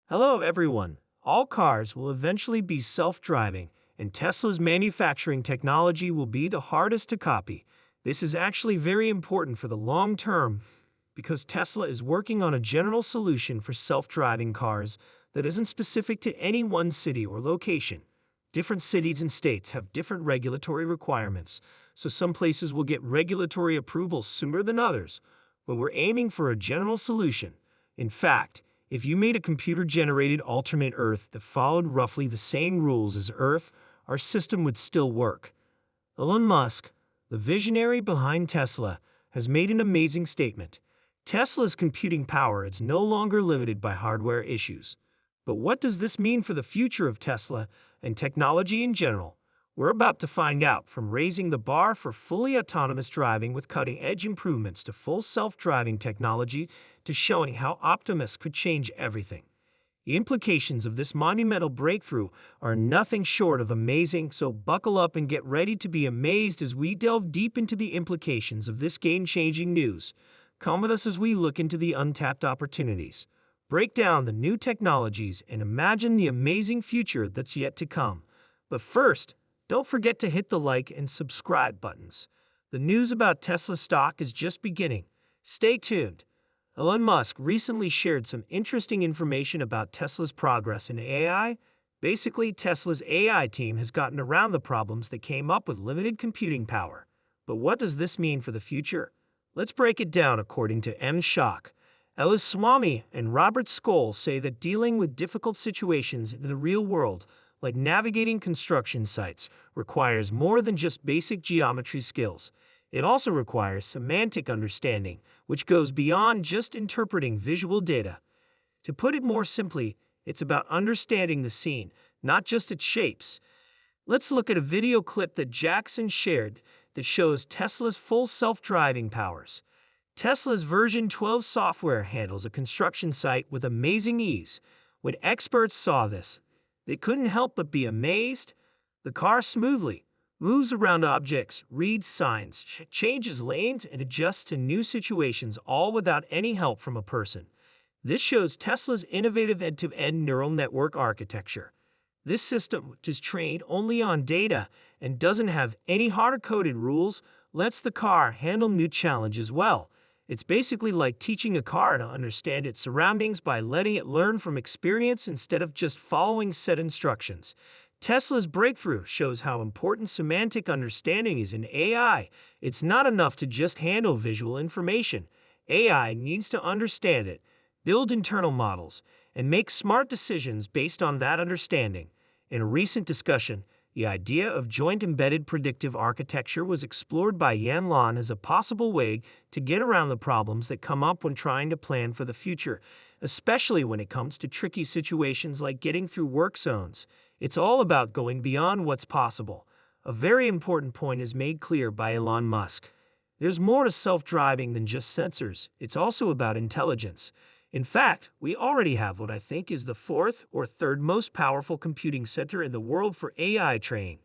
Hello, everyone. All cars will eventually be self-driving, and Tesla's manufacturing technology will be the hardest to copy. This is actually very important for the long term because Tesla is working on a general solution for self-driving cars that isn't specific to any one city or location. Different cities and states have different regulatory requirements, so some places will get regulatory approval sooner than others, but we're aiming for a general solution. In fact, if you made a computer-generated alternate Earth that followed roughly the same rules as Earth, our system would still work. Elon Musk, the visionary behind Tesla, has made an amazing statement. Tesla's computing power is no longer limited by hardware issues. But what does this mean for the future of Tesla and technology in general? We're about to find out, from raising the bar for fully autonomous driving with cutting-edge improvements to full self-driving technology to showing how Optimus could change everything. The implications of this monumental breakthrough are nothing short of amazing, so buckle up and get ready to be amazed as we delve deep into the implications of this game-changing news. Come with us as we look into the untapped opportunities, break down the new technologies, and imagine the amazing future that's yet to come. But first, don't forget to hit the like and subscribe buttons. The news about Tesla stock is just beginning. Stay tuned. Elon Musk recently shared some interesting information about Tesla's progress in AI. Basically, Tesla's AI team has gotten around the problems that came up with limited computing power. But what does this mean for the future? Let's break it down according to M. Shock. Ellis Swamy and Robert Skoll say that dealing with difficult situations in the real world, like navigating construction sites, requires more than just basic geometry skills. It also requires semantic understanding, which goes beyond just interpreting visual data. To put it more simply, it's about understanding the scene, not just its shapes. Let's look at a video clip that Jackson shared that shows Tesla's full self-driving powers. Tesla's version 12 software handles a construction site with amazing ease. When experts saw this, they couldn't help but be amazed. The car smoothly moves around objects, reads signs, changes lanes, and adjusts to new situations, all without any help from a person. This shows Tesla's innovative end-to-end neural network architecture. This system, which is trained only on data and doesn't have any hard-coded rules, lets the car handle new challenges well. It's basically like teaching a car to understand its surroundings by letting it learn from experience instead of just following set instructions. Tesla's breakthrough shows how important semantic understanding is in AI. It's not enough to just handle visual information. AI needs to understand it, build internal models, and make smart decisions based on that understanding. In a recent discussion, the idea of joint embedded predictive architecture was explored by Elon as a possible way to get around the problems that come up when trying to plan for the future, especially when it comes to tricky situations like getting through work zones. It's all about going beyond what's possible. A very important point is made clear by Elon Musk. There's more to self-driving than just sensors. It's also about intelligence. In fact, we already have what I think is the fourth or third most powerful computing center in the world for AI training.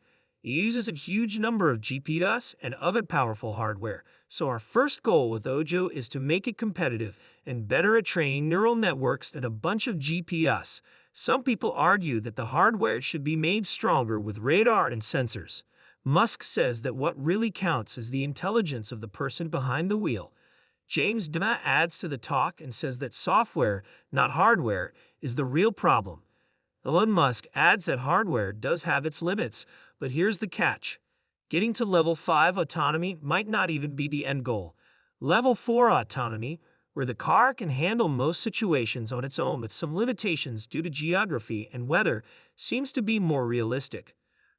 It uses a huge number of GPUs and other powerful hardware, so our first goal with Ojo is to make it competitive and better at training neural networks than a bunch of GPUs. Some people argue that the hardware should be made stronger with radar and sensors. Musk says that what really counts is the intelligence of the person behind the wheel. James Dema adds to the talk and says that software, not hardware, is the real problem. Elon Musk adds that hardware does have its limits, but here's the catch. Getting to level 5 autonomy might not even be the end goal. Level 4 autonomy, where the car can handle most situations on its own with some limitations due to geography and weather, seems to be more realistic.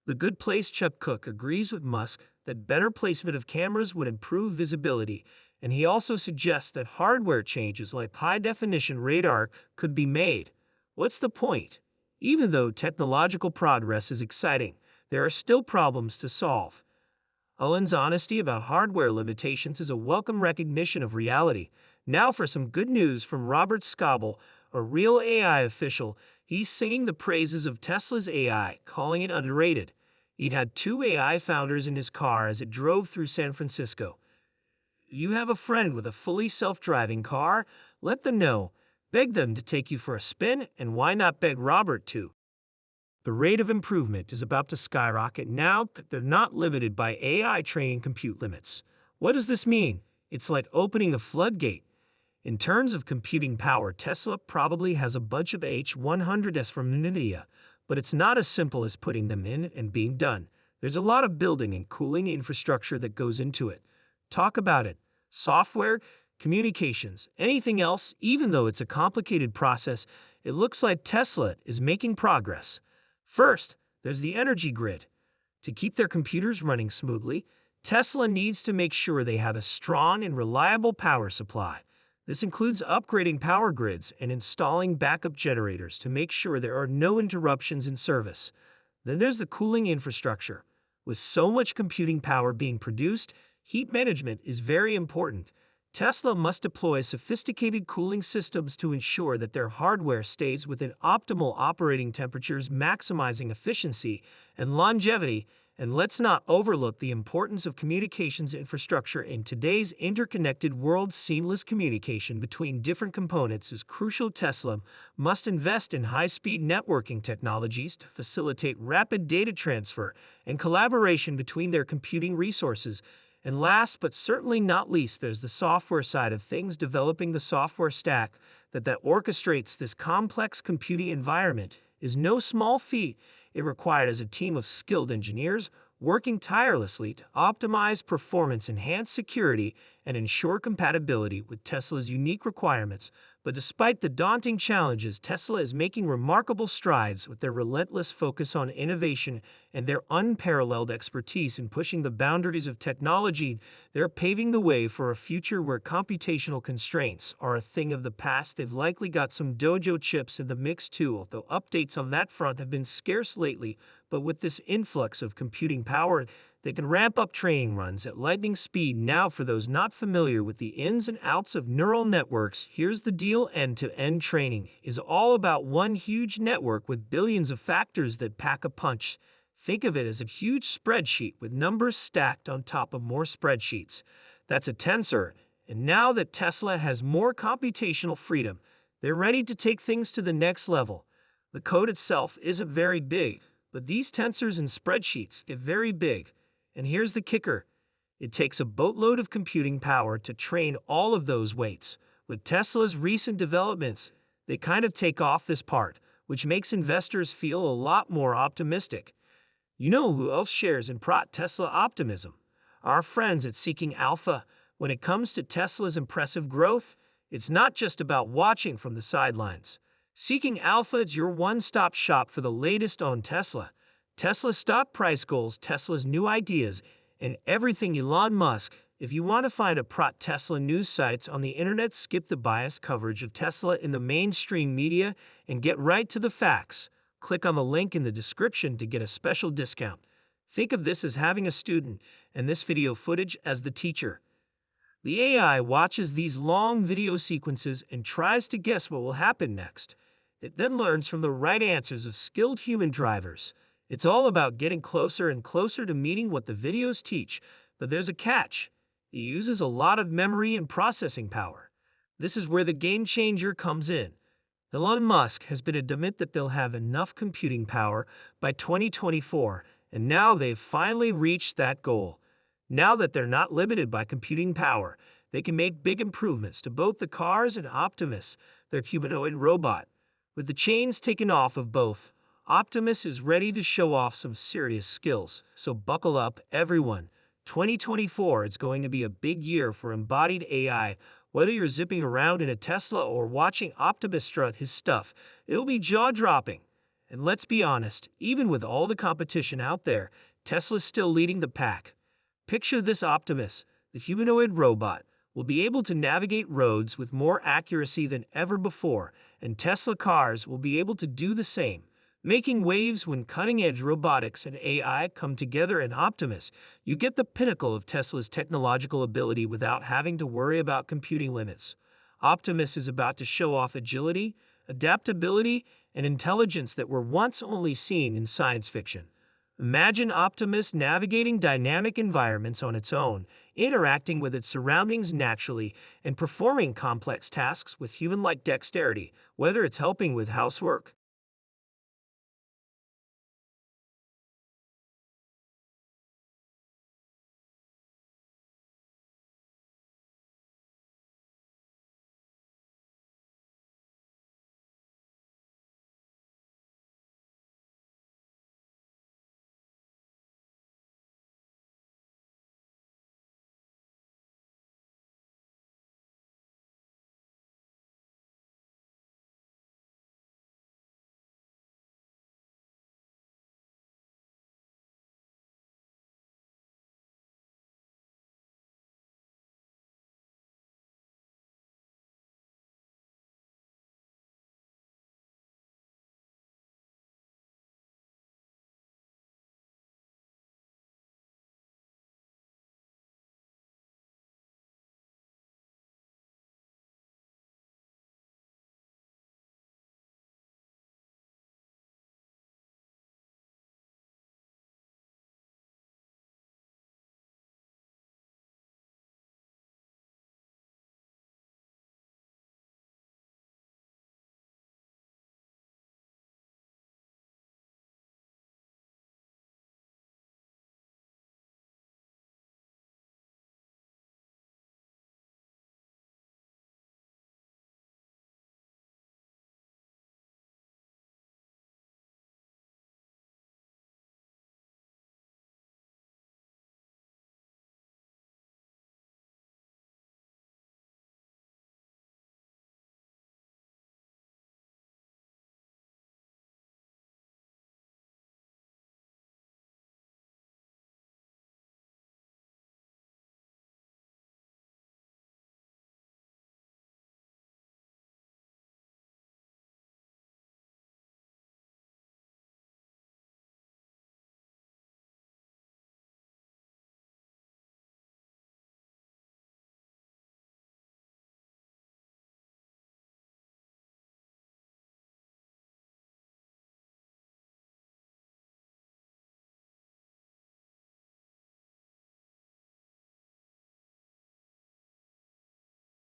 The Good Place Chuck Cook agrees with Musk that better placement of cameras would improve visibility, and he also suggests that hardware changes like high-definition radar could be made. What's the point? Even though technological progress is exciting, there are still problems to solve. Elon's honesty about hardware limitations is a welcome recognition of reality. Now for some good news from Robert Scoble, a real AI official. He's singing the praises of Tesla's AI, calling it underrated. He'd had 2 AI founders in his car as it drove through San Francisco. You have a friend with a fully self-driving car? Let them know. Beg them to take you for a spin, and why not beg Robert too? The rate of improvement is about to skyrocket now that they're not limited by AI training compute limits. What does this mean? It's like opening a floodgate. In terms of computing power, Tesla probably has a bunch of H100s from NVIDIA, but it's not as simple as putting them in and being done. There's a lot of building and cooling infrastructure that goes into it. Talk about it. Software, communications, anything else, even though it's a complicated process, it looks like Tesla is making progress. First, there's the energy grid. To keep their computers running smoothly, Tesla needs to make sure they have a strong and reliable power supply. This includes upgrading power grids and installing backup generators to make sure there are no interruptions in service. Then there's the cooling infrastructure. With so much computing power being produced, heat management is very important. Tesla must deploy sophisticated cooling systems to ensure that their hardware stays within optimal operating temperatures, maximizing efficiency and longevity. And let's not overlook the importance of communications infrastructure in today's interconnected world. Seamless communication between different components is crucial. Tesla must invest in high-speed networking technologies to facilitate rapid data transfer and collaboration between their computing resources. And last but certainly not least, there's the software side of things, developing the software stack that orchestrates this complex computing environment is no small feat. It requires a team of skilled engineers working tirelessly to optimize performance, enhance security, and ensure compatibility with Tesla's unique requirements. But despite the daunting challenges, Tesla is making remarkable strides with their relentless focus on innovation and their unparalleled expertise in pushing the boundaries of technology. They're paving the way for a future where computational constraints are a thing of the past. They've likely got some dojo chips in the mix too, although updates on that front have been scarce lately. But with this influx of computing power, they can ramp up training runs at lightning speed. Now, for those not familiar with the ins and outs of neural networks, here's the deal. End-to-end training is all about one huge network with billions of factors that pack a punch. Think of it as a huge spreadsheet with numbers stacked on top of more spreadsheets. That's a tensor. And now that Tesla has more computational freedom, they're ready to take things to the next level. The code itself isn't very big, but these tensors and spreadsheets get very big. And here's the kicker. It takes a boatload of computing power to train all of those weights. With Tesla's recent developments, they kind of take off this part, which makes investors feel a lot more optimistic. You know who else shares in Tesla optimism? Our friends at Seeking Alpha. When it comes to Tesla's impressive growth, it's not just about watching from the sidelines. Seeking Alpha is your one-stop shop for the latest on Tesla. Tesla's stock price goals, Tesla's new ideas, and everything Elon Musk. If you want to find a Tesla news sites on the internet, skip the biased coverage of Tesla in the mainstream media and get right to the facts. Click on the link in the description to get a special discount. Think of this as having a student and this video footage as the teacher. The AI watches these long video sequences and tries to guess what will happen next. It then learns from the right answers of skilled human drivers. It's all about getting closer and closer to meeting what the videos teach, but there's a catch. It uses a lot of memory and processing power. This is where the game changer comes in. Elon Musk has been adamant that they'll have enough computing power by 2024, and now they've finally reached that goal. Now that they're not limited by computing power, they can make big improvements to both the cars and Optimus, their humanoid robot. With the chains taken off of both, Optimus is ready to show off some serious skills. So buckle up, everyone. 2024 is going to be a big year for embodied AI. Whether you're zipping around in a Tesla or watching Optimus strut his stuff, it'll be jaw-dropping. And let's be honest, even with all the competition out there, Tesla's still leading the pack. Picture this: Optimus, the humanoid robot, will be able to navigate roads with more accuracy than ever before, and Tesla cars will be able to do the same, making waves when cutting-edge robotics and AI come together. In Optimus, you get the pinnacle of Tesla's technological ability without having to worry about computing limits. Optimus is about to show off agility, adaptability, and intelligence that were once only seen in science fiction. Imagine Optimus navigating dynamic environments on its own, interacting with its surroundings naturally and performing complex tasks with human-like dexterity, whether it's helping with housework,